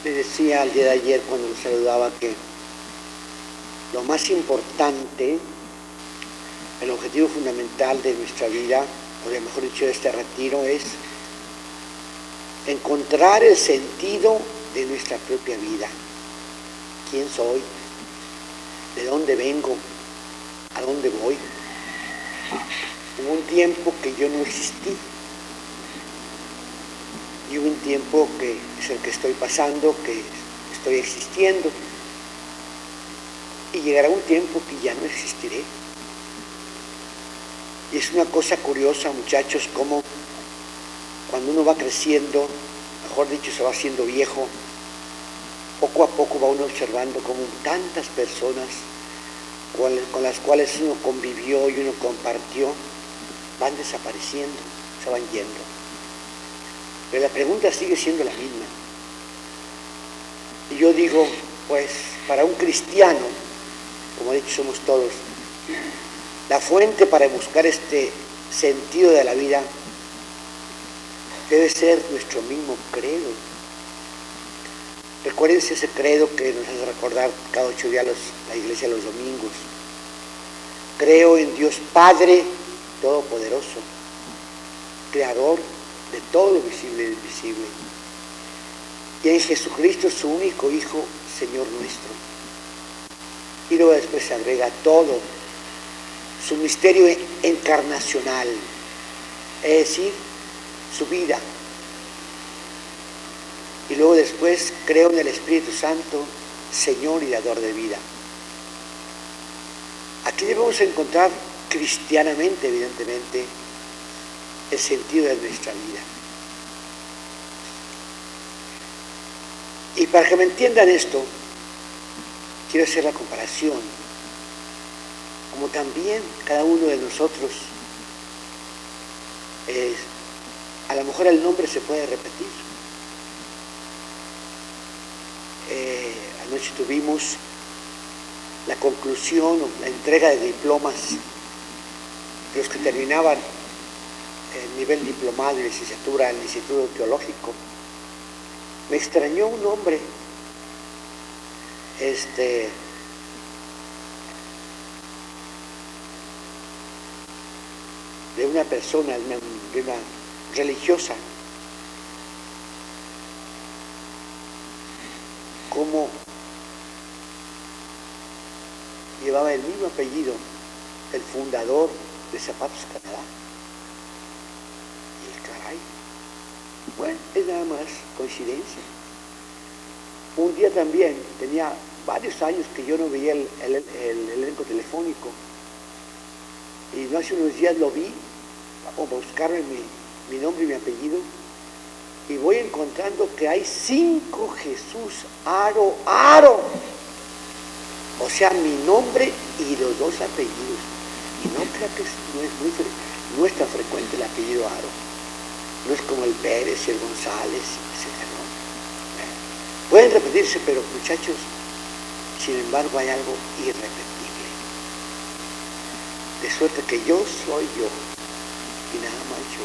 Le decía el día de ayer cuando lo saludaba que lo más importante, el objetivo fundamental de nuestra vida, o de mejor dicho de este retiro, es encontrar el sentido de nuestra propia vida. ¿Quién soy? ¿De dónde vengo? ¿A dónde voy? Hubo un tiempo que yo no existí y hubo un tiempo que es el que estoy pasando, que estoy existiendo, y llegará un tiempo que ya no existiré. Y es una cosa curiosa, muchachos, como cuando uno va creciendo, mejor dicho, se va haciendo viejo, poco a poco va uno observando como tantas personas con las cuales uno convivió y uno compartió, van desapareciendo, se van yendo. Pero la pregunta sigue siendo la misma. Y yo digo, pues, para un cristiano, como he dicho, somos todos, la fuente para buscar este sentido de la vida debe ser nuestro mismo credo. Recuérdense ese credo que nos hace recordar cada 8 días la iglesia los domingos. Creo en Dios Padre Todopoderoso, Creador de todo lo visible y invisible, y en Jesucristo, su único Hijo, Señor nuestro. Y luego después se agrega todo su misterio encarnacional, es decir, su vida. Y luego después creo en el Espíritu Santo, Señor y dador de vida. Aquí debemos encontrar cristianamente, evidentemente, el sentido de nuestra vida. Y para que me entiendan esto, quiero hacer la comparación, como también cada uno de nosotros, a lo mejor el nombre se puede repetir. Anoche tuvimos la conclusión o la entrega de diplomas de los que terminaban el nivel diplomado y licenciatura en el Instituto Teológico. Me extrañó un nombre, de una persona, de una religiosa, como llevaba el mismo apellido el fundador de Zapatos Canadá. Y caray, bueno, es nada más coincidencia. Un día también, tenía varios años que yo no veía el elenco telefónico, y no hace unos días lo vi, o buscarme mi nombre y mi apellido, y voy encontrando que hay 5 Jesús Aro. O sea, mi nombre y los 2 apellidos. Y no creo que no es tan frecuente el apellido Aro. No es como el Pérez y el González, etc. ¿no? Pueden repetirse, pero muchachos, sin embargo hay algo irrepetible. De suerte que yo soy yo, y nada más yo.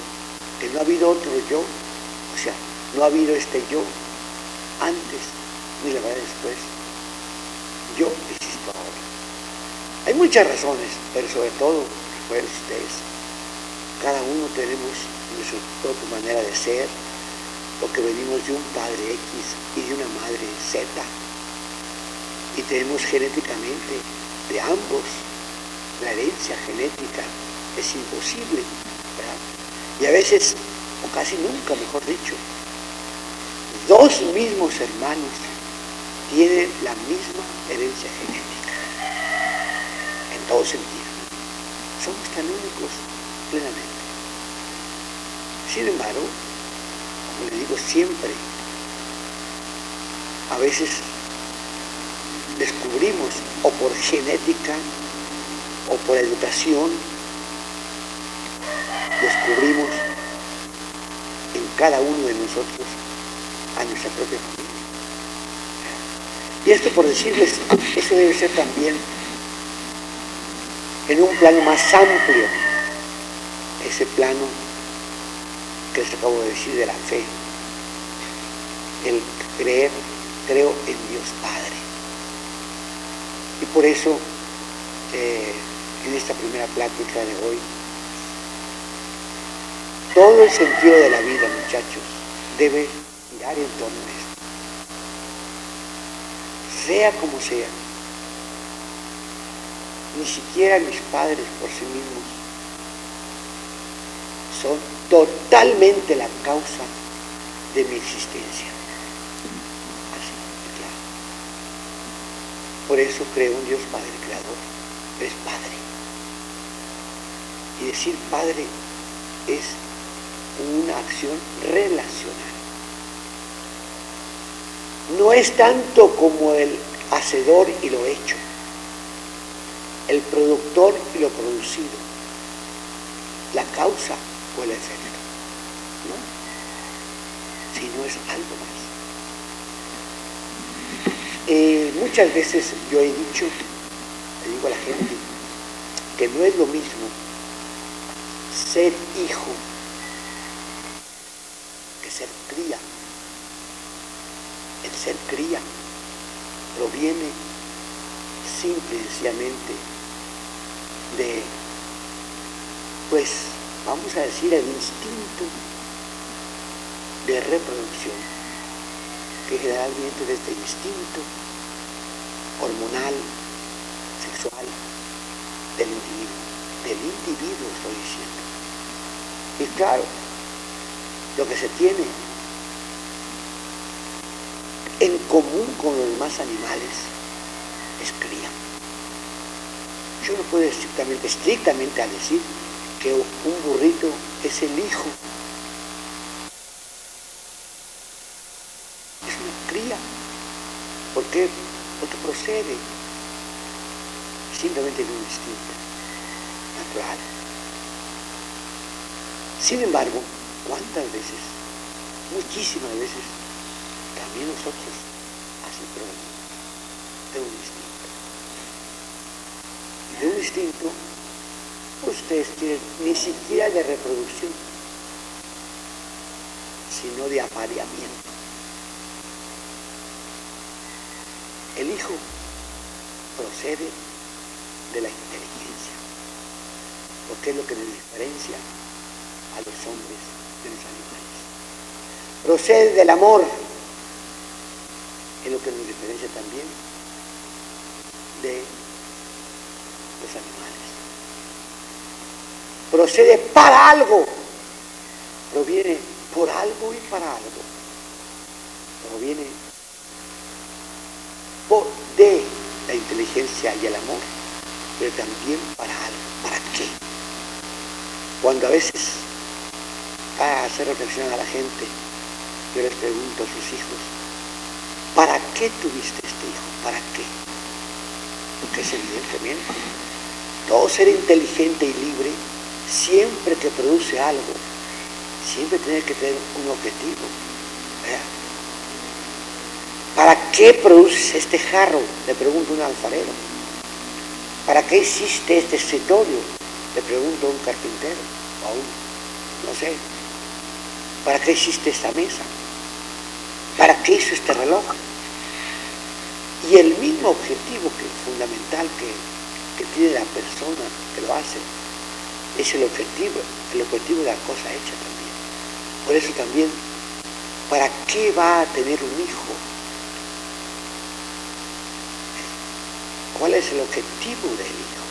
Que no ha habido otro yo. O sea, no ha habido este yo antes, ni la verdad después. Yo existo ahora. Hay muchas razones, pero sobre todo, recuerden ustedes, cada uno tenemos nuestra propia manera de ser, porque venimos de un padre X y de una madre Z, y tenemos genéticamente de ambos. La herencia genética es imposible, ¿verdad? Y a veces, o casi nunca, mejor dicho, 2 mismos hermanos tienen la misma herencia genética, en todo sentido. Somos tan únicos plenamente. Sin embargo, como le digo siempre, a veces descubrimos, o por genética, o por educación, descubrimos en cada uno de nosotros a nuestra propia familia. Y esto, por decirles, eso debe ser también en un plano más amplio, ese plano que les acabo de decir de la fe, el creer creo en Dios Padre. Y por eso, en esta primera plática de hoy, todo el sentido de la vida, muchachos, debe girar en torno a esto. Sea como sea, ni siquiera mis padres por sí mismos son totalmente la causa de mi existencia. Así de claro. Por eso creo en Dios Padre Creador. Es Padre. Y decir Padre es una acción relacional. No es tanto como el hacedor y lo hecho, el productor y lo producido, la causa o el efecto, ¿no? Sino es algo más. Muchas veces yo he dicho, le digo a la gente, que no es lo mismo ser hijo que ser cría. El ser cría proviene simple y sencillamente de, pues, vamos a decir, el instinto de reproducción, que generalmente es este instinto hormonal, sexual, del individuo estoy diciendo. Y claro, lo que se tiene en común con los demás animales es cría. Yo no puedo estrictamente decir que un burrito es el hijo. Es una cría. ¿Por qué? Porque procede simplemente de un instinto natural. Sin embargo, ¿cuántas veces? Muchísimas veces, también nosotros así provenimos de un instinto. De un instinto, ustedes tienen ni siquiera de reproducción, sino de apareamiento. El hijo procede de la inteligencia, porque es lo que nos diferencia a los hombres de los animales. Procede del amor, es lo que nos diferencia también de los animales. Procede para algo, proviene por algo y para algo. Proviene de la inteligencia y el amor, pero también para algo. ¿Para qué? Cuando a veces, para hacer reflexionar a la gente, yo les pregunto a sus hijos, ¿para qué tuviste este hijo? ¿Para qué? Porque es evidentemente todo ser inteligente y libre, siempre que produce algo, siempre tiene que tener un objetivo. ¿Para qué produces este jarro? Le pregunto a un alfarero. ¿Para qué hiciste este escritorio? Le pregunto a un carpintero, o a un, no sé. ¿Para qué hiciste esta mesa? ¿Para qué hizo este reloj? Y el mismo objetivo fundamental que tiene la persona que lo hace, es el objetivo de la cosa hecha también. Por eso también, ¿para qué va a tener un hijo? ¿Cuál es el objetivo del hijo?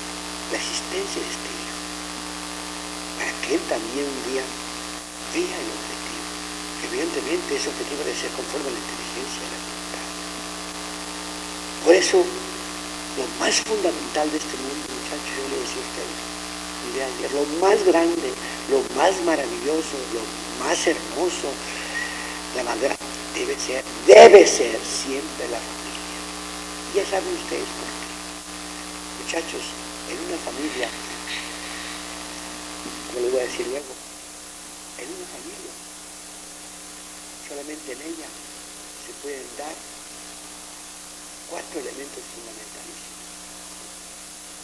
La existencia de este hijo. Para que él también un día vea el objetivo. Evidentemente ese objetivo debe ser conforme a la inteligencia de la voluntad. Por eso, lo más fundamental de este mundo, muchachos, yo le decía a ustedes, lo más grande, lo más maravilloso, lo más hermoso, la más grande, debe ser siempre la familia. Ya saben ustedes por qué. Muchachos, en una familia, como les voy a decir luego, en una familia, solamente en ella se pueden dar 4 elementos fundamentalísimos,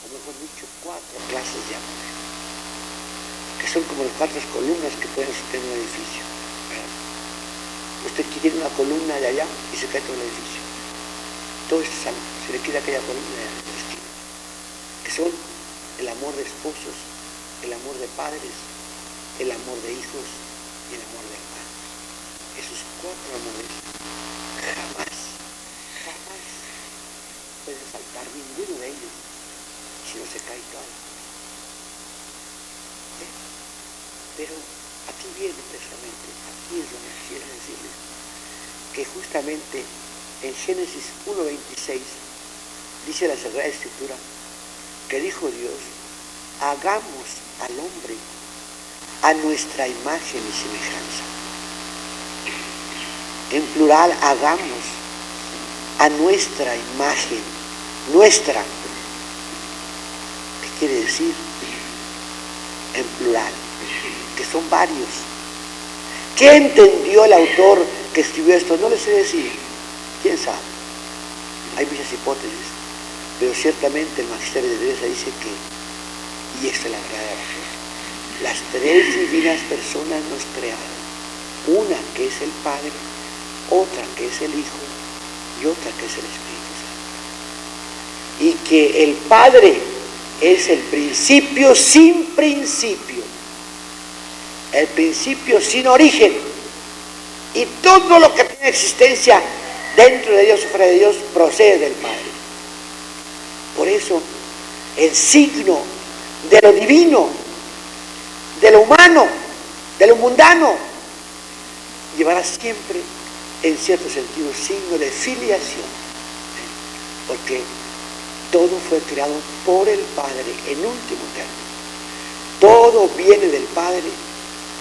o mejor dicho, 4 clases de amor, que son como las 4 columnas que pueden sostener un edificio. Usted tiene una columna de allá y se cae todo el edificio. todo esto se le quita aquella columna de la esquina, que son el amor de esposos, el amor de padres, el amor de hijos y el amor de hermanos. Esos 4 amores jamás pueden faltar ninguno de ellos, si no se cae todo. Pero aquí viene precisamente, aquí es donde quisiera decirles que justamente en Génesis 1:26 dice la Sagrada Escritura que dijo Dios: hagamos al hombre a nuestra imagen y semejanza. En plural, hagamos a nuestra imagen, nuestra. ¿Qué quiere decir? En plural, que son varios. ¿Qué entendió el autor que escribió esto? No les sé decir. ¿Quién sabe? Hay muchas hipótesis, pero ciertamente el Magisterio de Teresa dice que, y esta es la verdadera razón, las 3 divinas personas nos crearon. Una que es el Padre, otra que es el Hijo y otra que es el Espíritu Santo. Y que el Padre es el principio sin principio, el principio sin origen, y todo lo que tiene existencia dentro de Dios o fuera de Dios procede del Padre. Por eso el signo de lo divino, de lo humano, de lo mundano, llevará siempre, en cierto sentido, signo de filiación, porque todo fue creado por el Padre en último término. Todo viene del Padre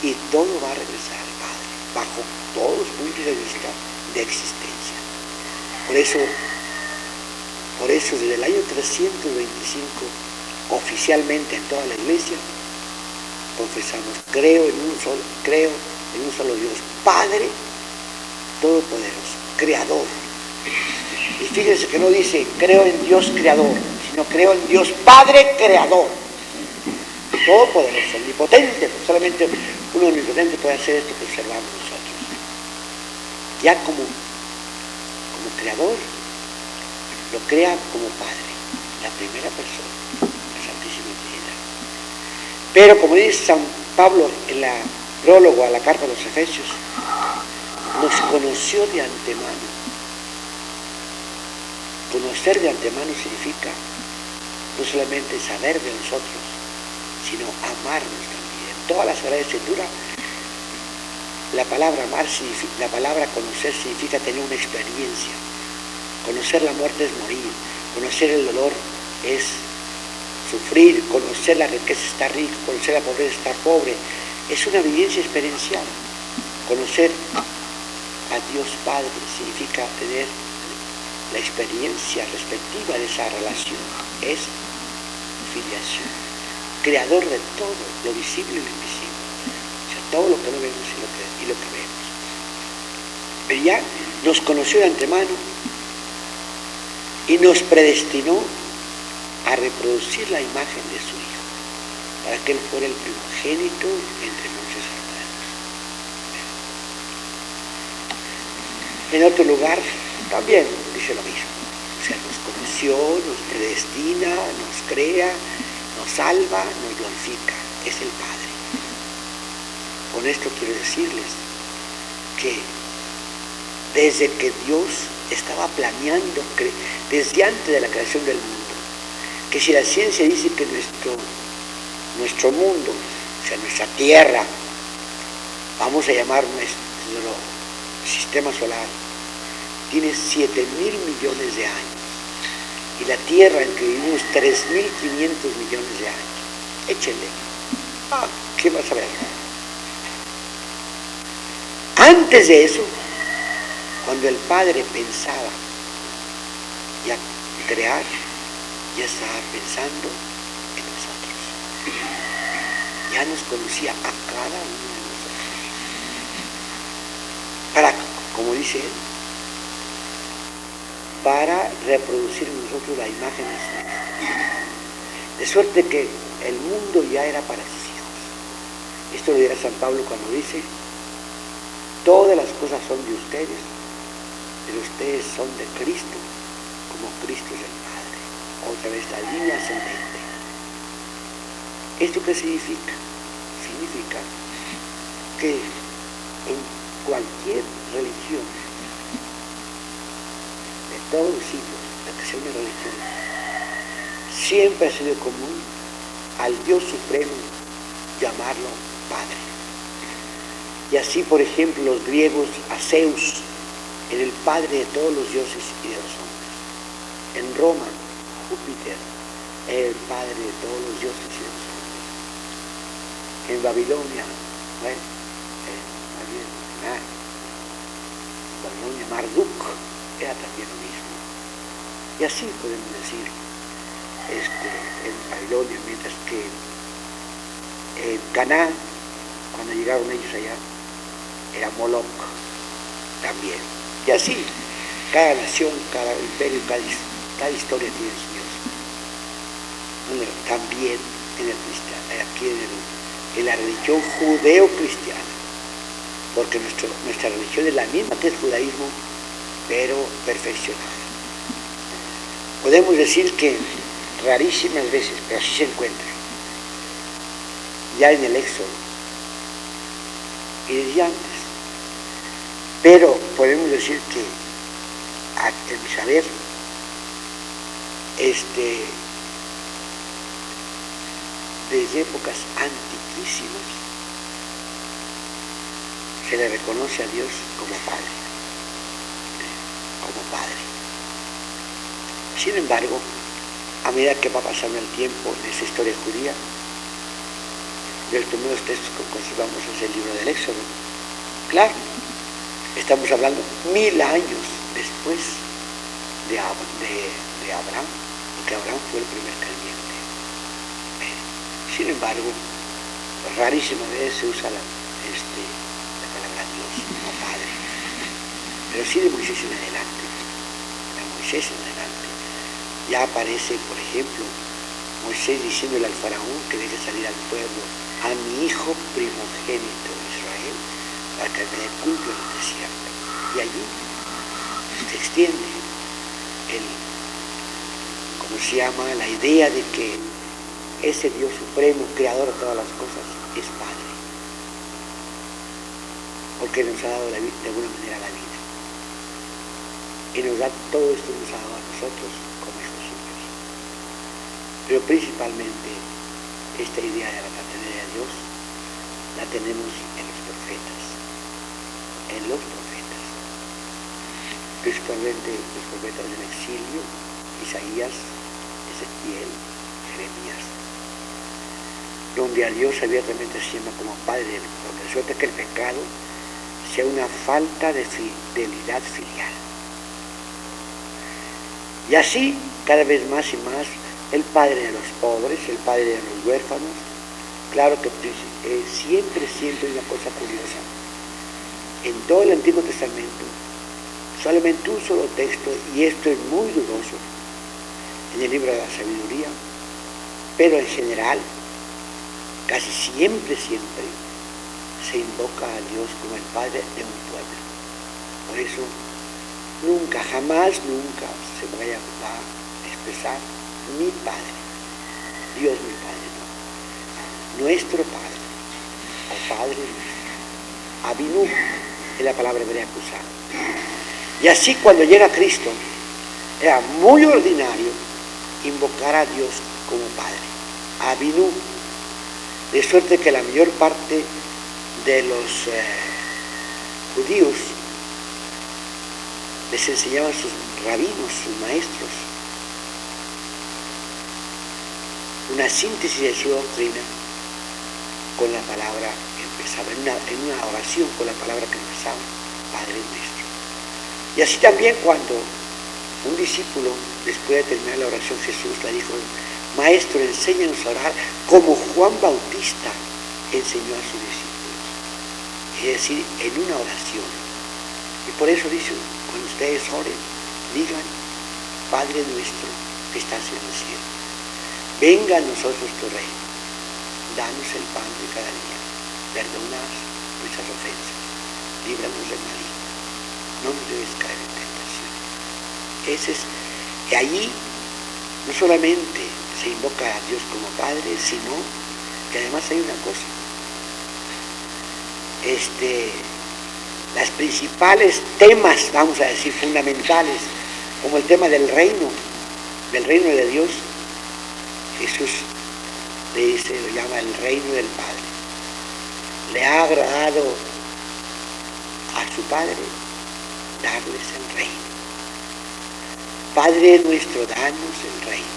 y todo va a regresar al Padre, bajo todos los puntos de vista de existencia. Por eso desde el año 325, oficialmente en toda la Iglesia, confesamos: creo en un solo Dios, Padre Todopoderoso, Creador. Y fíjense que no dice creo en Dios Creador, sino creo en Dios Padre Creador, Todopoderoso, omnipotente. Solamente uno omnipotente puede hacer esto que observamos nosotros. Ya como Creador, lo crea como Padre, la primera persona, la Santísima Trinidad. Pero como dice San Pablo en la prólogo a la carta a los Efesios, nos conoció de antemano. Conocer de antemano significa no solamente saber de nosotros, sino amarnos también. En toda la Sagrada Escritura, la palabra amar, la palabra conocer significa tener una experiencia. Conocer la muerte es morir, conocer el dolor es sufrir, conocer la riqueza es estar rico, conocer la pobreza es estar pobre. Es una vivencia experiencial. Conocer a Dios Padre significa tener la experiencia respectiva de esa relación. Es filiación. Creador de todo, lo visible y lo invisible. O sea, todo lo que no vemos y lo que vemos. Pero ya nos conoció de antemano y nos predestinó a reproducir la imagen de su Hijo, para que Él fuera el primogénito entre muchos hermanos. En otro lugar también dice lo mismo. O sea, nos conoció, nos predestina, nos crea, nos salva, nos glorifica. Es el Padre. Con esto quiero decirles que desde que Dios estaba planeando, desde antes de la creación del mundo, que si la ciencia dice que nuestro mundo, o sea, nuestra Tierra, vamos a llamar nuestro sistema solar, tiene 7.000 millones de años, y la Tierra en que vivimos 3.500 millones de años. Échenle. ¿Qué vas a ver? Antes de eso, cuando el Padre pensaba ya crear, ya estaba pensando en nosotros. Ya nos conocía a cada uno de nosotros. Para, como dice él, para reproducir en nosotros la imagen de su Hijo. De suerte que el mundo ya era para sus hijos. Esto lo dirá San Pablo cuando dice: todas las cosas son de ustedes, pero ustedes son de Cristo como Cristo es el Padre. Otra vez la línea ascendente. ¿Esto qué significa? Significa que en cualquier religión de todos los siglos, la que sea una religión, siempre ha sido común al Dios Supremo llamarlo Padre. Y así, por ejemplo, los griegos a Zeus era el padre de todos los dioses y de los hombres. En Roma, Júpiter era el padre de todos los dioses y de los hombres. En Babilonia, Babilonia, Marduk era también lo mismo. Y así podemos decir en Babilonia, mientras que en Canaán, cuando llegaron ellos allá, era Moloch también. Y así, cada nación, cada imperio, cada historia tiene su Dios. Bueno, también aquí en la religión judeo-cristiana, porque nuestra religión es la misma que el judaísmo, pero perfeccionada. Podemos decir que rarísimas veces, pero así se encuentra, ya en el Éxodo y desde antes. Pero podemos decir que, en mi saber, desde épocas antiquísimas, se le reconoce a Dios como Padre. Como Padre. Sin embargo, a medida que va pasando el tiempo en esa historia judía, de los primeros textos que conservamos es el libro del Éxodo. Claro, estamos hablando 1000 años después de Abraham, porque Abraham fue el primer creyente. Sin embargo, rarísimas veces se usa la palabra Dios como Padre, pero sí de Moisés en adelante. De Moisés en adelante ya aparece, por ejemplo, Moisés diciéndole al faraón que deje salir al pueblo, a mi hijo primogénito de Israel, para que me dé culto en el desierto. Y allí se extiende la idea de que ese Dios supremo, creador de todas las cosas, es Padre. Porque nos ha dado de alguna manera la vida. Y nos da todo esto, nos ha dado a nosotros como hijos suyos. Pero principalmente esta idea de la paternidad de Dios la tenemos en los profetas. En los profetas. Principalmente los profetas del exilio, Isaías, Ezequiel, Jeremías, donde a Dios abiertamente se llama como Padre, donde resulta que el pecado sea una falta de fidelidad filial. Y así, cada vez más y más, el Padre de los pobres, el Padre de los huérfanos. Claro que siempre hay una cosa curiosa. En todo el Antiguo Testamento, solamente un solo texto, y esto es muy dudoso, en el libro de la sabiduría, pero en general, casi siempre se invoca a Dios como el Padre de un pueblo. Por eso, nunca, jamás, nunca se vaya a expresar mi Padre, Dios mi Padre, no. Nuestro Padre, o Padre nuestro. Abinú es la palabra hebrea que usaba. Y así cuando llega Cristo, era muy ordinario invocar a Dios como Padre, Abinú, de suerte que la mayor parte de los judíos les enseñaban sus rabinos, sus maestros, una síntesis de su doctrina con la palabra que empezaba, en una oración con la palabra que empezaba, Padre nuestro. Y así también cuando un discípulo, después de terminar la oración, Jesús le dijo, Maestro, enséñanos a orar como Juan Bautista enseñó a sus discípulos. Es decir, en una oración. Y por eso dice, cuando ustedes oren, digan, Padre nuestro que estás en el cielo, venga a nosotros tu reino, danos el pan de cada día, perdona nuestras ofensas, líbranos del maligno, no nos debes caer en tentación. Esa es Y allí no solamente se invoca a Dios como Padre, sino que además hay una cosa. Las principales temas, vamos a decir, fundamentales, como el tema del reino de Dios, Jesús le dice, lo llama el reino del Padre. Le ha agradado a su Padre darles el reino. Padre nuestro, danos el reino.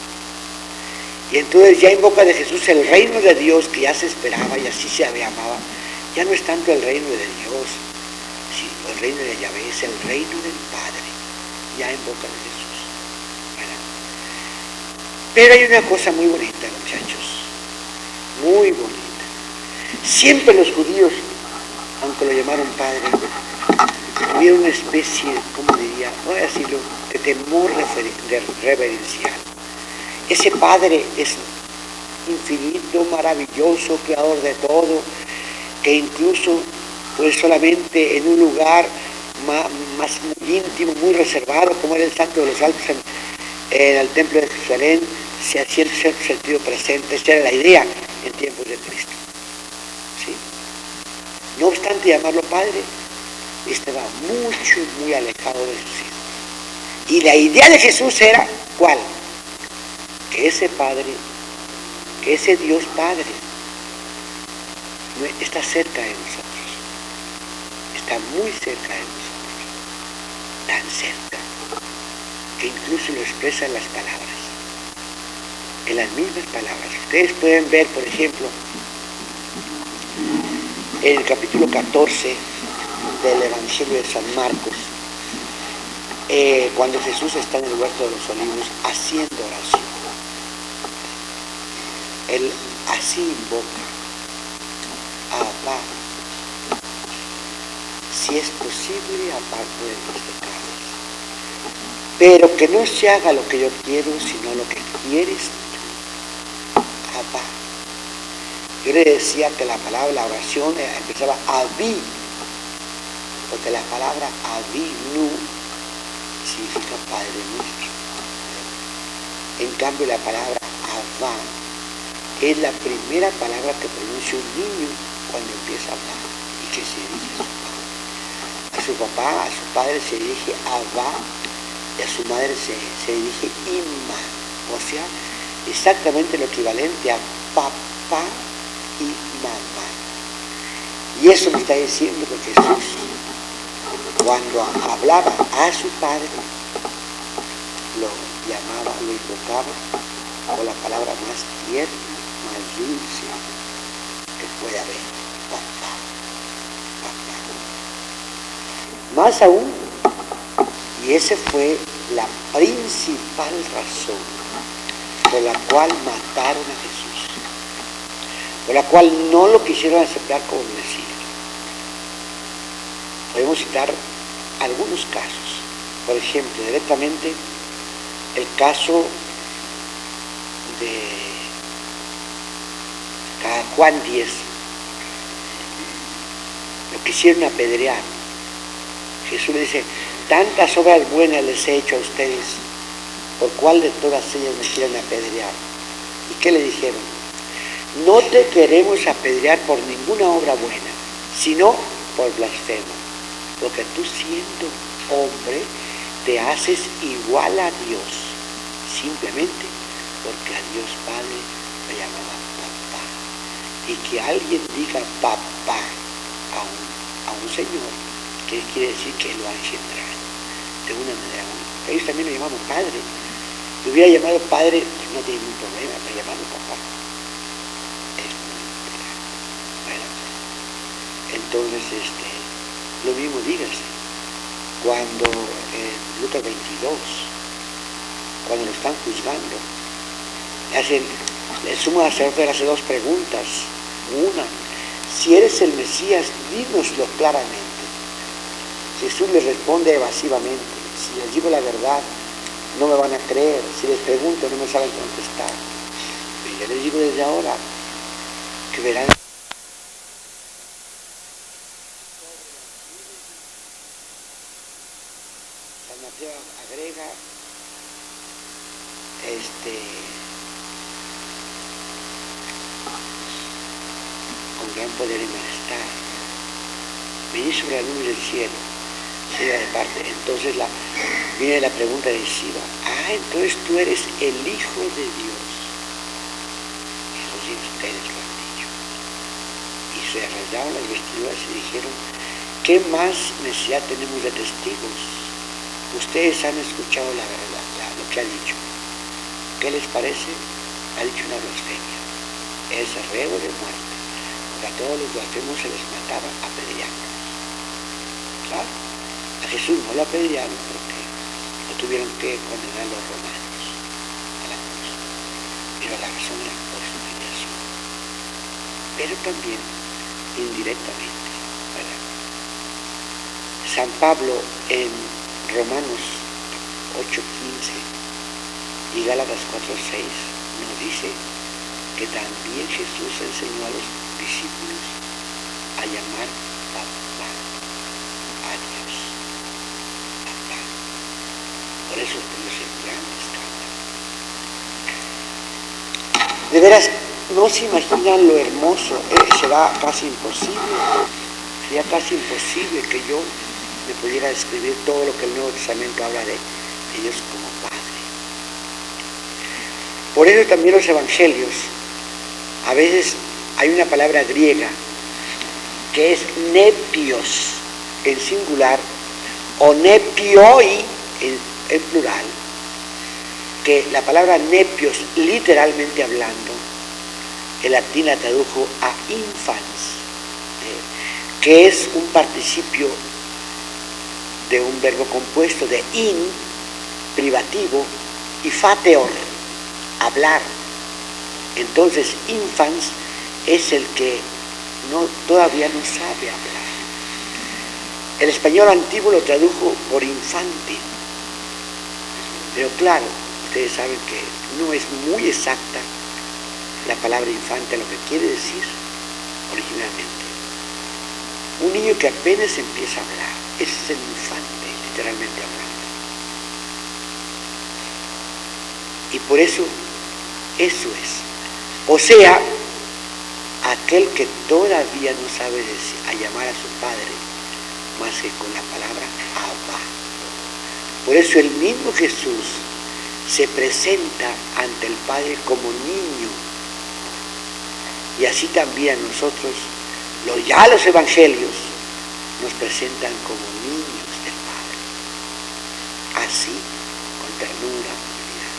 Y entonces ya en boca de Jesús el reino de Dios que ya se esperaba y así se llamaba, ya no es tanto el reino de Dios, sino el reino de Yahvé, es el reino del Padre, ya en boca de Jesús. ¿Verdad? Pero hay una cosa muy bonita, muchachos, muy bonita. Siempre los judíos, aunque lo llamaron Padre, tuvieron una especie, ¿cómo diría? Voy a decirlo, de temor reverencial. Ese Padre es infinito, maravilloso, creador de todo, que incluso pues solamente en un lugar más muy íntimo, muy reservado, como era el Santo de los Altos en el Templo de Jerusalén, se hacía el cierto sentido presente. Esa era la idea en tiempos de Cristo. ¿Sí? No obstante llamarlo Padre, estaba muy alejado de sus hijos. Y la idea de Jesús era, ¿cuál? Que ese Padre, que ese Dios Padre, está cerca de nosotros, está muy cerca de nosotros, tan cerca, que incluso lo expresa en las palabras, en las mismas palabras. Ustedes pueden ver, por ejemplo, en el capítulo 14 del Evangelio de San Marcos, cuando Jesús está en el huerto de los olivos haciendo oración. Él así invoca: Abba, si es posible, aparta de mis pecados, pero que no se haga lo que yo quiero, sino lo que quieres tú. Abba. Yo le decía que la palabra, la oración empezaba Abí, porque la palabra Abinu significa Padre nuestro. En cambio, la palabra Abba es la primera palabra que pronuncia un niño cuando empieza a hablar y que se dirige a su papá, a su padre se dirige Abba y a su madre se dirige Imma, o sea, exactamente lo equivalente a papá y mamá. Y eso me está diciendo que Jesús, cuando hablaba a su Padre, lo llamaba, lo invocaba con la palabra más tierna, más dulce que puede haber: papá, papá. Más aún, y esa fue la principal razón por la cual mataron a Jesús, por la cual no lo quisieron aceptar como Mesías. Podemos citar algunos casos. Por ejemplo, directamente el caso de Juan 10. Lo quisieron apedrear. Jesús le dice: tantas obras buenas les he hecho a ustedes, ¿por cuál de todas ellas me quieren apedrear? ¿Y qué le dijeron? No te queremos apedrear por ninguna obra buena, sino por blasfemo, porque tú, siendo hombre, te haces igual a Dios, simplemente porque a Dios Padre le llamaba papá. Y que alguien diga papá a un señor, que quiere decir que lo ha engendrado de una manera única. Ellos también lo llamaban padre. Si hubiera llamado padre, pues no tiene ningún problema, pero llamarlo papá es muy importante. Bueno, entonces lo mismo dígase cuando en Lucas 22, cuando lo están juzgando, el sumo sacerdote le hace dos preguntas. Una: si eres el Mesías, dínoslo claramente. Jesús les responde evasivamente: si les digo la verdad, no me van a creer. Si les pregunto, no me saben contestar. Pero yo les digo desde ahora que verán. San Mateo agrega con gran poder y majestad, venir sobre la nube del cielo, sea de parte. Entonces viene la pregunta decisiva: entonces tú eres el Hijo de Dios. Jesús dijo: ustedes lo han dicho. Y se rasgaron las vestiduras y dijeron: ¿qué más necesidad tenemos de testigos? Ustedes han escuchado la verdad, lo que ha dicho. ¿Qué les parece? Ha dicho una blasfemia. Es reo de muerte. Porque a todos los blasfemos se les mataba apedreándolos. Claro, a Jesús no lo apedrearon porque lo tuvieron que condenar los romanos a la cruz. Pero la razón era por su generación. Pero también indirectamente, ¿verdad? San Pablo en Romanos 8:15 y Gálatas 4:6 nos dice que también Jesús enseñó a los discípulos a llamar papá a Dios. Papá. Por eso produce gran escándalo. De veras, no se imaginan lo hermoso. Será casi imposible. Sería casi imposible que yo me pudiera describir todo lo que el Nuevo Testamento habla de Dios como Padre. Por eso también los evangelios, a veces hay una palabra griega que es nepios en singular o nepioi en plural, que la palabra nepios, literalmente hablando, el latín la tradujo a infans, que es un participio de un verbo compuesto de in, privativo, y fateor, hablar. Entonces, infans es el que todavía no sabe hablar. El español antiguo lo tradujo por infante, pero claro, ustedes saben que no es muy exacta la palabra infante lo que quiere decir originalmente. Un niño que apenas empieza a hablar, ese es el infante, literalmente hablando. Y por eso es. O sea, aquel que todavía no sabe a llamar a su padre más que con la palabra Abba. Por eso el mismo Jesús se presenta ante el Padre como niño. Y así también nosotros, ya los evangelios, nos presentan como niños del Padre. Así, con ternura, humildad.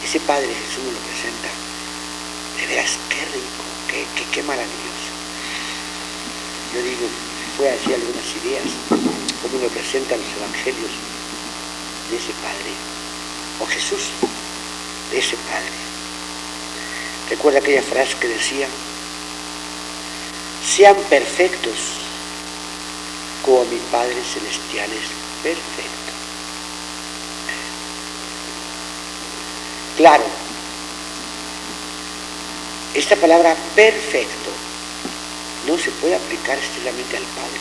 Ese Padre Jesús me lo presenta, de veras, qué rico, qué maravilloso. Yo digo, voy a decir algunas ideas, cómo me presentan los evangelios de ese Padre, o Jesús, de ese Padre. Recuerda aquella frase que decía: sean perfectos como mi Padre Celestial es perfecto. Claro, esta palabra perfecto no se puede aplicar estrictamente al Padre,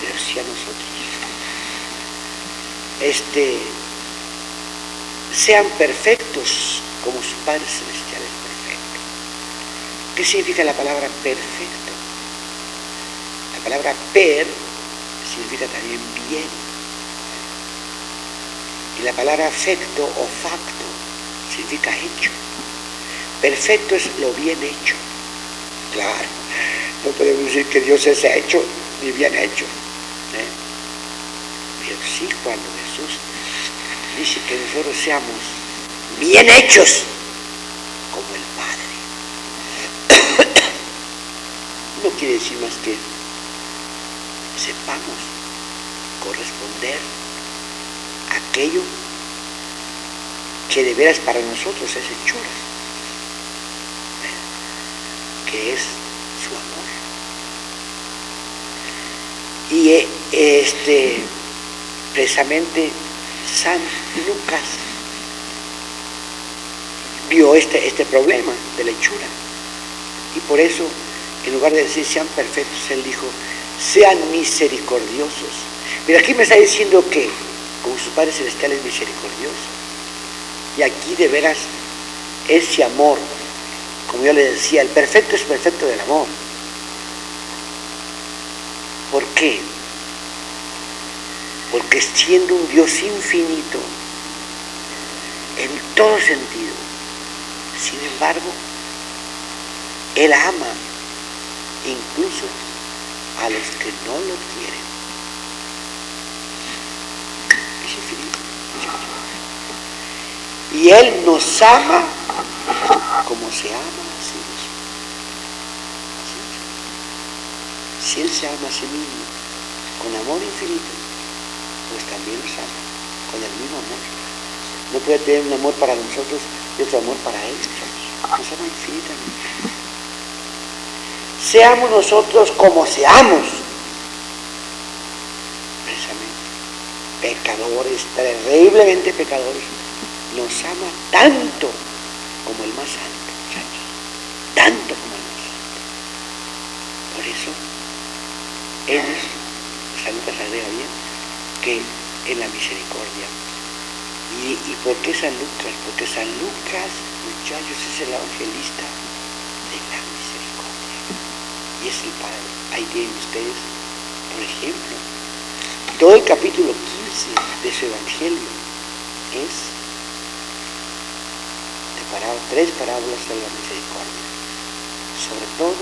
pero sí a nosotros. Sean perfectos como su Padre Celestial es perfecto. ¿Qué significa la palabra perfecto? La palabra per significa también bien. Y la palabra fecto o facto significa hecho. Perfecto es lo bien hecho. Claro, no podemos decir que Dios es hecho ni bien hecho. Pero sí, cuando Jesús dice que nosotros seamos bien hechos como el Padre, no quiere decir más que sepamos corresponder a aquello que de veras para nosotros es hechura, que es su amor. Y precisamente San Lucas vio este problema de la hechura, y por eso, en lugar de decir sean perfectos, él dijo sean misericordiosos. Pero aquí me está diciendo que como su Padre Celestial es misericordioso. Y aquí de veras ese amor, como yo les decía, el perfecto es perfecto del amor. ¿Por qué? Porque siendo un Dios infinito en todo sentido, sin embargo, Él ama incluso a los que no lo quieren. Es infinito, muchachos. Y Él nos ama como se ama a sí mismo. Si Él se ama a sí mismo con amor infinito, pues también nos ama con el mismo amor. No puede tener un amor para nosotros y otro amor para Él, muchachos. Nos ama infinitamente. Seamos nosotros como seamos, precisamente, pecadores, terriblemente pecadores, nos ama tanto como el más santo, muchachos, tanto como el más santo. Por eso, San Lucas agrega bien, que en la misericordia. ¿Y por qué San Lucas? Porque San Lucas, muchachos, es el evangelista de la misericordia. Y es el Padre. Ahí tienen ustedes, por ejemplo, todo el capítulo 15 de su evangelio es de tres parábolas de la misericordia. Sobre todo,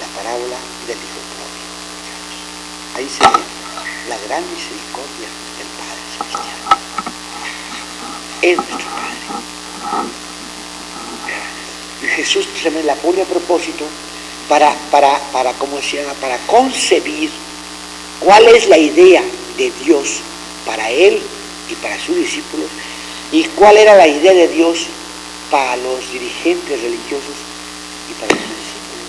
la parábola del Hijo Pródigo. Ahí se ve la gran misericordia del Padre Celestial. Es nuestro Padre. Y Jesús se me la pone a propósito para ¿cómo se llama? Para concebir cuál es la idea de Dios para Él y para sus discípulos, y cuál era la idea de Dios para los dirigentes religiosos y para sus discípulos.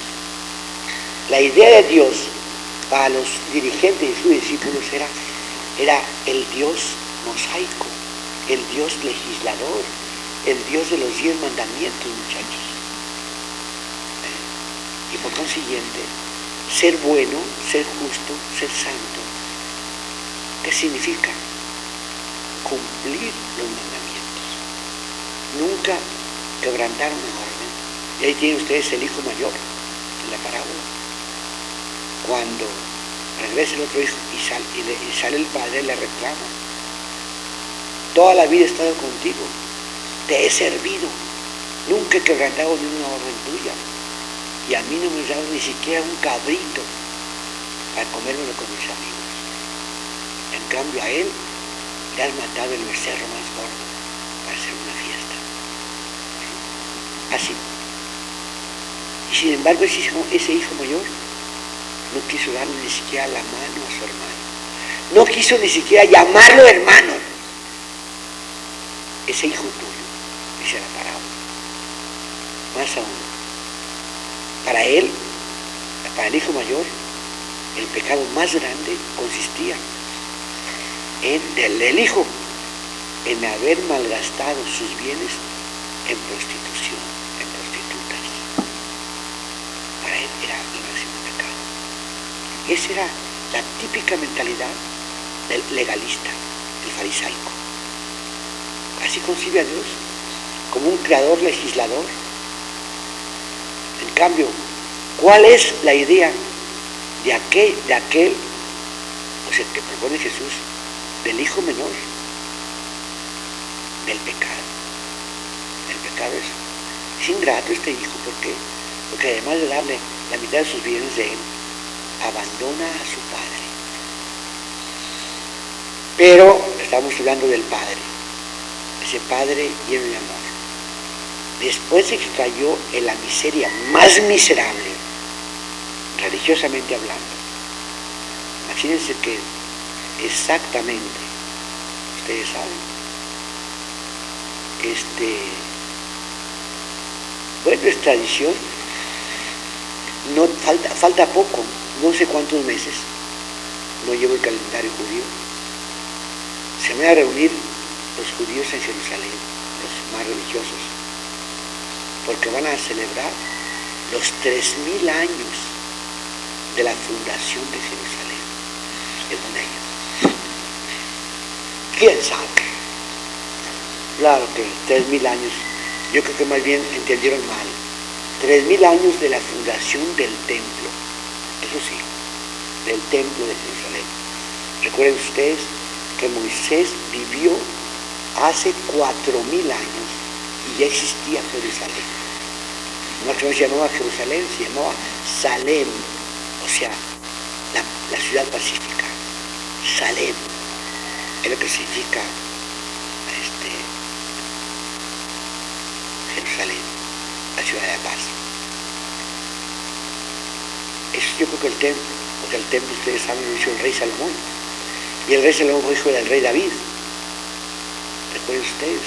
La idea de Dios para los dirigentes y sus discípulos era el Dios mosaico, el Dios legislador, el Dios de los 10 mandamientos, muchachos. Y por consiguiente, ser bueno, ser justo, ser santo, ¿qué significa? Cumplir los mandamientos. Nunca quebrantar una orden. Y ahí tienen ustedes el hijo mayor en la parábola. Cuando regresa el otro hijo y sale el padre, le reclama: toda la vida he estado contigo, te he servido, nunca he quebrantado ni una orden tuya, y a mí no me has dado ni siquiera un cabrito para comérmelo con mis amigos. En cambio a él le has matado el becerro más gordo para hacer una fiesta. Así. Y sin embargo ese hijo mayor no quiso darle ni siquiera la mano a su hermano. No quiso ni siquiera llamarlo hermano. Ese hijo tuyo, dice la parábola. Más aún, para él, para el hijo mayor, el pecado más grande consistía del hijo en haber malgastado sus bienes en prostitución, en prostitutas. Para él era el máximo pecado. Esa era la típica mentalidad del legalista, del farisaico. Así concibe a Dios, como un creador legislador. En cambio, ¿cuál es la idea de aquel, o sea, que propone Jesús, del hijo menor? Del pecado. El pecado es ingrato este hijo. ¿Por qué? Porque además de darle la mitad de sus bienes de él, abandona a su padre. Pero estamos hablando del Padre, ese Padre lleno de amor. Después de que cayó en la miseria más miserable, religiosamente hablando, imagínense que exactamente, ustedes saben, bueno, es tradición, no, falta poco, no sé cuántos meses, no llevo el calendario judío, se van a reunir los judíos en Jerusalén, los más religiosos, porque van a celebrar los 3000 años de la fundación de Jerusalén, en un año. ¿Quién sabe? Claro que 3.000 años, yo creo que más bien entendieron mal. 3.000 años de la fundación del templo, eso sí, del templo de Jerusalén. Recuerden ustedes que Moisés vivió hace 4.000 años y ya existía Jerusalén. No se llamaba Jerusalén, se llamaba Salem, o sea, la ciudad pacífica. Salem es lo que significa Jerusalén, la ciudad de la paz. Eso yo creo que el templo, porque el templo ustedes saben lo hizo el rey Salomón, y el rey Salomón fue hijo del rey David, recuerden ustedes,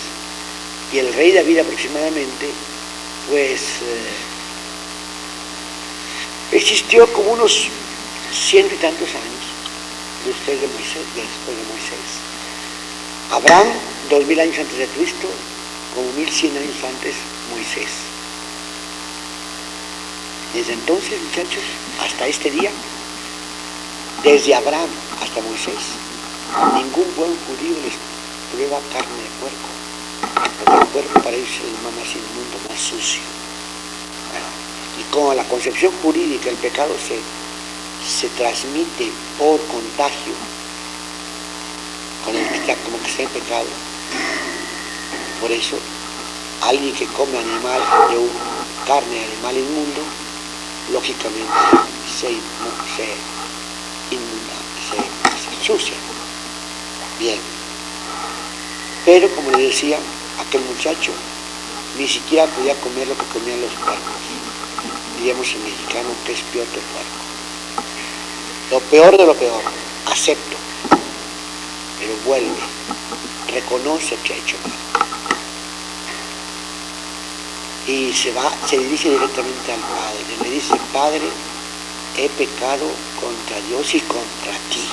y el rey David aproximadamente pues existió como unos 100 y tantos años después de Moisés. Abraham 2.000 años antes de Cristo, como 1.100 años antes Moisés. Desde entonces, muchachos, hasta este día, desde Abraham hasta Moisés, ningún buen judío les prueba carne de puerco, porque el puerco para ellos es el más inmundo, más sucio. Bueno, y como la concepción jurídica, el pecado se transmite por contagio, con el que está, como que está en pecado. Por eso, alguien que come carne de animal inmundo, lógicamente se ensucia. Bien. Pero como les decía, aquel muchacho ni siquiera podía comer lo que comían los puercos. Diríamos en mexicano que es peor que el puerco. Lo peor de lo peor, acepto, pero vuelve, reconoce que ha hecho mal. Y se dirige directamente al Padre, le dice: Padre, he pecado contra Dios y contra ti.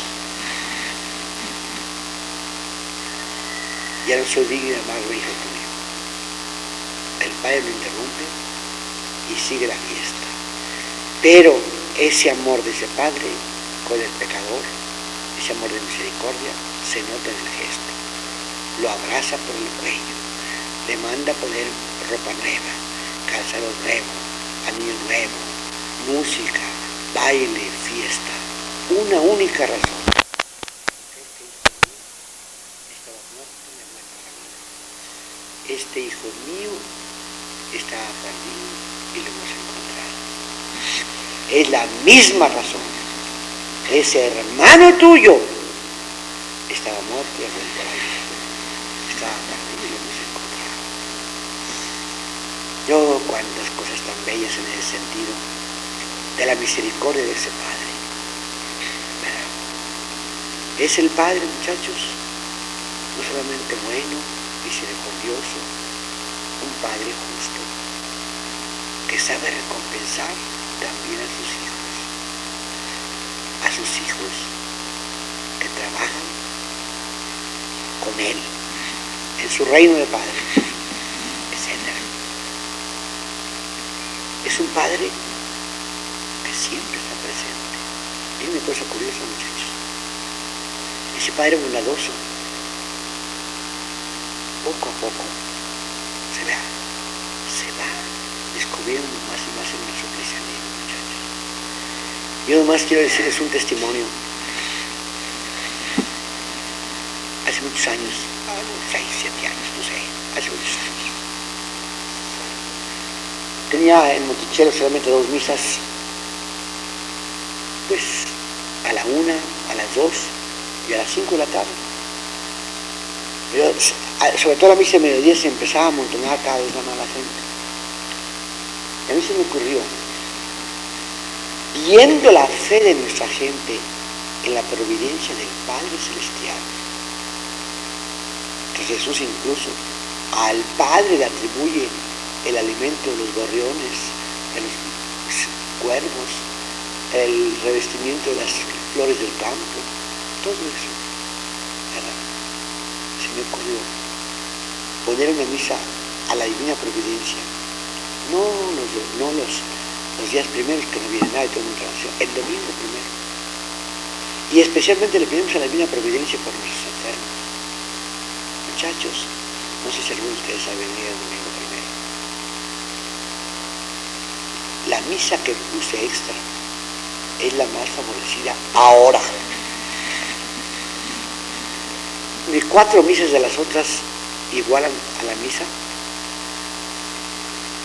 Ya no soy digno de llamarme hijo tuyo. El Padre lo interrumpe y sigue la fiesta. Pero ese amor de ese Padre con el pecador, ese amor de misericordia, se nota en el gesto. Lo abraza por el cuello, le manda poner ropa nueva, calzado nuevo, anillo nuevo, música, baile, fiesta. Una única razón. Este hijo mío estaba perdido y lo hemos encontrado. Es la misma razón. Ese hermano tuyo estaba muerto y ha vuelto a la vida. Estaba perdido y lo hemos encontrado. Yo, cuántas cosas tan bellas en ese sentido de la misericordia de ese Padre. ¿Verdad? Es el Padre, muchachos, no solamente bueno, misericordioso, un Padre justo, que sabe recompensar también a sus hijos que trabajan con Él, en su reino de Padre, etc. Es un Padre que siempre está presente. Es una cosa curiosa, muchachos. Ese Padre bondadoso, poco a poco, se va descubriendo más y más en nuestro cristianismo, muchachos. Yo nomás quiero decirles un testimonio. Hace muchos años, 6, 7 años, no sé, hace muchos años. Tenía en Monticello solamente 2 misas, pues a la 1, a las 2 y a las 5 de la tarde. Pero, sobre todo a la misa de mediodía se empezaba a amontonar cada vez más la gente. Y a mí se me ocurrió, viendo la fe de nuestra gente en la providencia del Padre Celestial, que Jesús incluso al Padre le atribuye el alimento de los gorriones, de los cuervos, el revestimiento de las flores del campo, todo eso, ¿verdad? Se me ocurrió poner una misa a la Divina Providencia, no los días primeros que no viene nada de toda nuestra nación, el domingo primero. Y especialmente le pedimos a la Divina Providencia por nuestros enfermos. muchachos, no sé si alguno de ustedes sabe venir el domingo primero. La misa que puse extra es la más favorecida ahora. Mis 4 misas de las otras igualan a la misa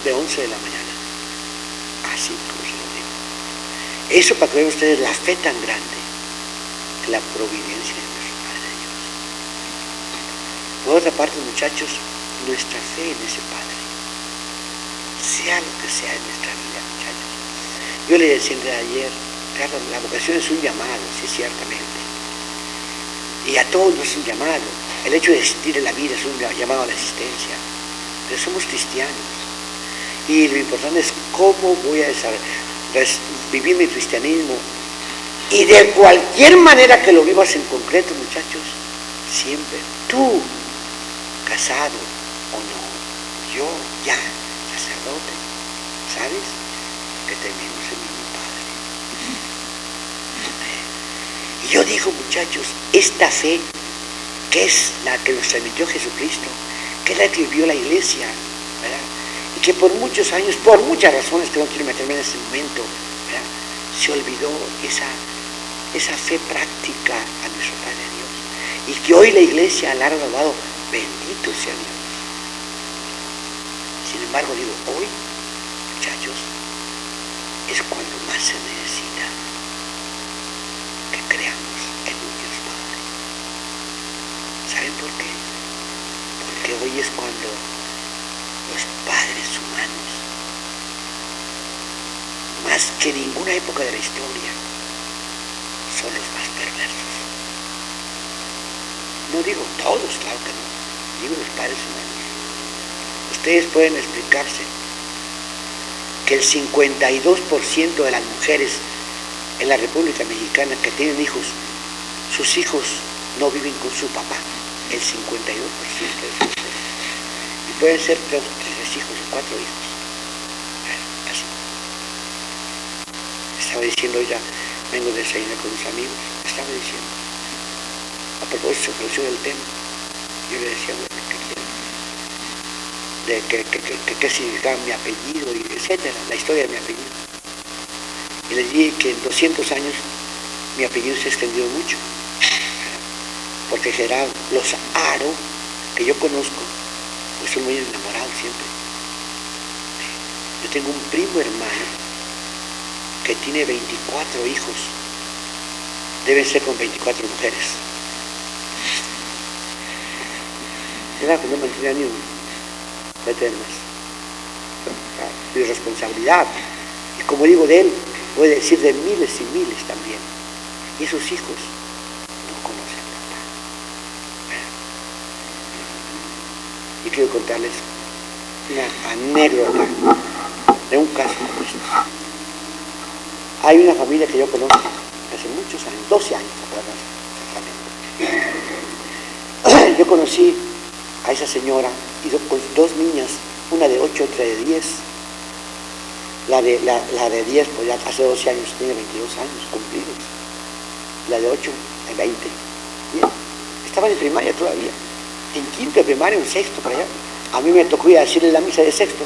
de 11 de la mañana. Así como se lo digo. Eso para que vean ustedes la fe tan grande, la providencia de nuestro Padre Dios. Por otra parte, muchachos, nuestra fe en ese Padre, sea lo que sea en nuestra vida, muchachos. Yo le decía ayer, claro, la vocación es un llamado, sí, ciertamente. Y a todos nos es un llamado. El hecho de existir en la vida es un llamado a la existencia. Pero somos cristianos. Y lo importante es cómo voy a vivir mi cristianismo. Y de cualquier manera que lo vivas en concreto, muchachos, siempre tú, casado o no, yo ya, sacerdote, ¿sabes? Que tenemos en mi Padre. Y yo digo, muchachos, esta fe, que es la que nos transmitió Jesucristo, que es la que vivió la Iglesia, ¿verdad? Y que por muchos años, por muchas razones que no quiero meterme en este momento, ¿verdad?, se olvidó esa fe práctica a nuestro Padre Dios. Y que hoy la Iglesia la ha renovado, bendito sea Dios. Sin embargo, digo, hoy, muchachos, es cuando más se necesita que creamos en un Dios Padre. ¿Saben por qué? Porque hoy es cuando los padres humanos, más que ninguna época de la historia, son los más perversos. No digo todos, claro que no, digo los padres humanos. Ustedes pueden explicarse que el 52% de las mujeres en la República Mexicana que tienen hijos, sus hijos no viven con su papá, el 52% de sus mujeres. Y pueden ser 3 hijos o 4 hijos. Así. Estaba diciendo ya, vengo de desayunar con unos amigos, estaba diciendo, a propósito del tema, yo le decía, bueno, ¿qué quieren? De qué significaba mi apellido, y etcétera, la historia de mi apellido. Y les dije que en 200 años mi apellido se ha extendido mucho, porque en general los Aro que yo conozco, pues son muy enamorados siempre. Yo tengo un primo hermano que tiene 24 hijos, deben ser con 24 mujeres. Claro que no mantenía ni uno, de tener más. Mi responsabilidad. Y como digo de él, puede decir de miles y miles también. Y esos hijos no conocen a papá. Y quiero contarles una anécdota de un caso como este. Hay una familia que yo conozco hace muchos años, 12 años atrás. Yo conocí a esa señora y con 2 niñas, una de 8 y otra de 10. La de 10, pues ya hace 12 años, tiene 22 años cumplidos. La de 8, en 20. Bien. Estaban en primaria todavía. En quinto de primaria, en sexto, por allá. A mí me tocó ir a decirle la misa de sexto.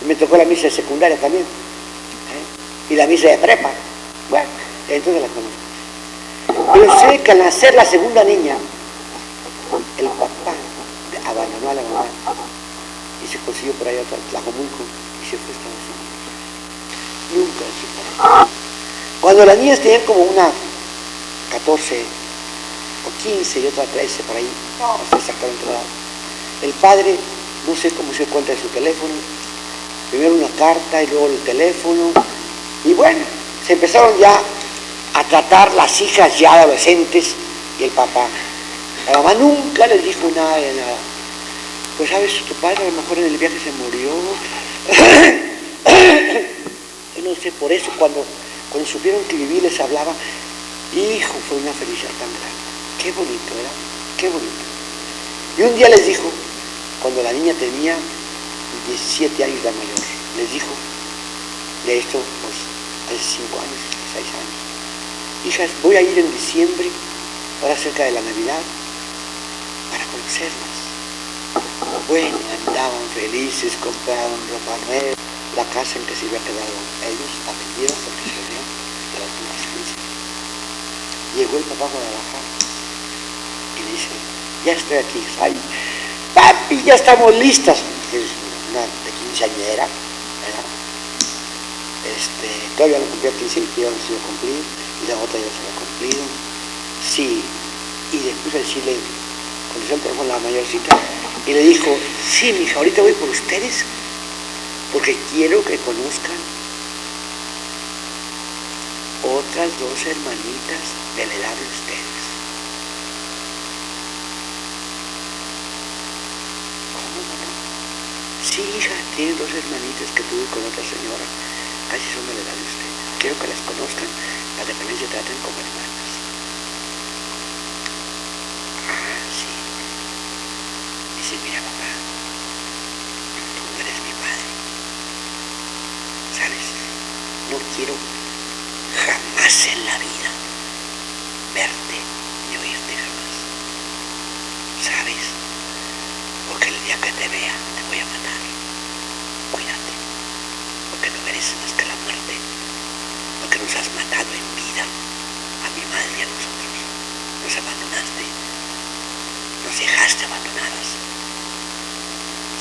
Y me tocó la misa de secundaria también. Y la misa de prepa. Bueno, entonces la conozco. Pero sé que al nacer la segunda niña, el papá abandonó a la mamá y se consiguió por ahí otra Tlajomulco y se fue a Estados Unidos. Nunca supo. Cuando las niñas tenían como una 14 o 15 y otra 13 por ahí, no sé exactamente nada. El padre, no sé cómo se dio cuenta de su teléfono, primero una carta y luego el teléfono, y bueno, se empezaron ya a tratar las hijas ya adolescentes y el papá. La mamá nunca les dijo nada de nada. Pues sabes, tu padre a lo mejor en el viaje se murió. Yo no sé, por eso cuando supieron que viví les hablaba, hijo, fue una felicidad tan grande. Qué bonito, ¿verdad? Qué bonito. Y un día les dijo, cuando la niña tenía 17 años la mayor, les dijo, de esto, pues, hace 5 años, 6 años, hijas, voy a ir en diciembre, ahora cerca de la Navidad, para conocerlas. Bueno, andaban felices, compraron ropa nueva. La casa en que se había quedado ellos la vendieron porque se vendió de las mismas crisis. Llegó el papá a Guadalajara y dice, ya estoy aquí. Ay, papi, ya estamos listas. Es una de quinceañera, ¿verdad? Todavía no cumplía 15, ya no se iba a cumplir, y la otra ya se había cumplido. Sí, y después al Chile contestó el teléfono la mayorcita y le dijo, sí, mija, ahorita voy por ustedes porque quiero que conozcan otras dos hermanitas de la edad de ustedes. ¿Cómo, mamá? Sí, hija, tiene dos hermanitas que tuve con otra señora, casi son de la edad de ustedes. Quiero que las conozcan para que también se traten como hermanas. Ah, sí. Dice, mira, papá, tú no eres mi padre. ¿Sabes? No quiero jamás en la vida verte ni oírte jamás. ¿Sabes? Porque el día que te vea te voy a matar. Cuídate, porque no mereces más que la muerte, porque nos has matado en vida a mi madre y a nosotros. Nos abandonaste, nos dejaste abandonadas,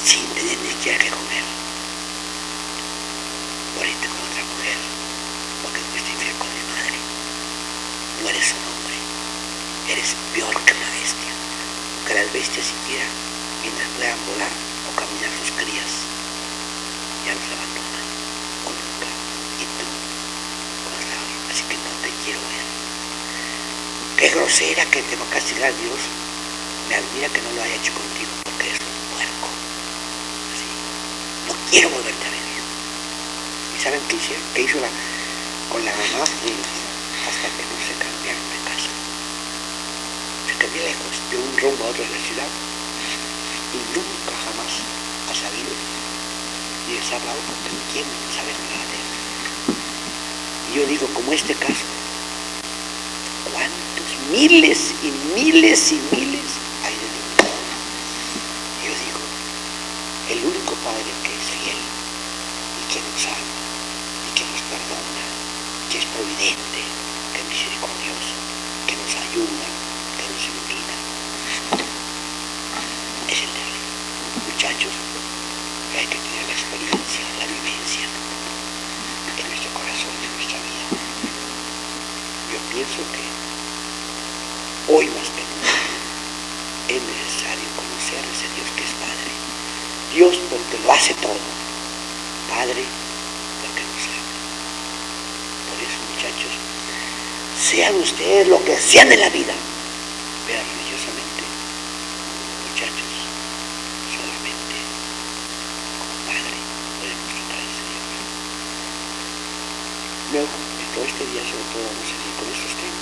sin tener ni siquiera que comer, por irte con otra mujer, porque fuiste infiel con mi madre. No eres un hombre, eres peor que una bestia, porque las bestias siquiera, mientras puedan volar o caminar sus crías, ya nos abandonan, o nunca, y tú, así que no te quiero ver. Qué grosera que te va a castigar Dios. Me admira que no lo haya hecho contigo, porque eres un puerco. Así, no quiero volverte a ver. ¿Y saben qué hicieron? ¿Qué hizo con la mamá? Hasta que no se cambiaron de casa. Se cambió lejos, de un rumbo a otro de la ciudad, y nunca jamás ha sabido y les ha hablado porque no quieren saber nada de él. Y yo digo, como este caso, ¿cuántos miles y miles y miles hay de niños? Yo digo, el único Padre que es fiel y que nos ama y que nos perdona, que es providente, que es misericordioso, que nos ayuda, que nos ilumina, es el de Él. Muchachos, hay que tener la experiencia, la vivencia en nuestro corazón, en nuestra vida. Yo pienso que hoy más que nunca es necesario conocer a ese Dios que es Padre. Dios porque lo hace todo. Padre porque nos ama. Por eso, muchachos, sean ustedes lo que sean en la vida, vean religiosamente, muchachos, solamente como Padre podemos tratar a ese Dios. Luego, de todo este día, sobre todo, vamos a seguir con estos temas.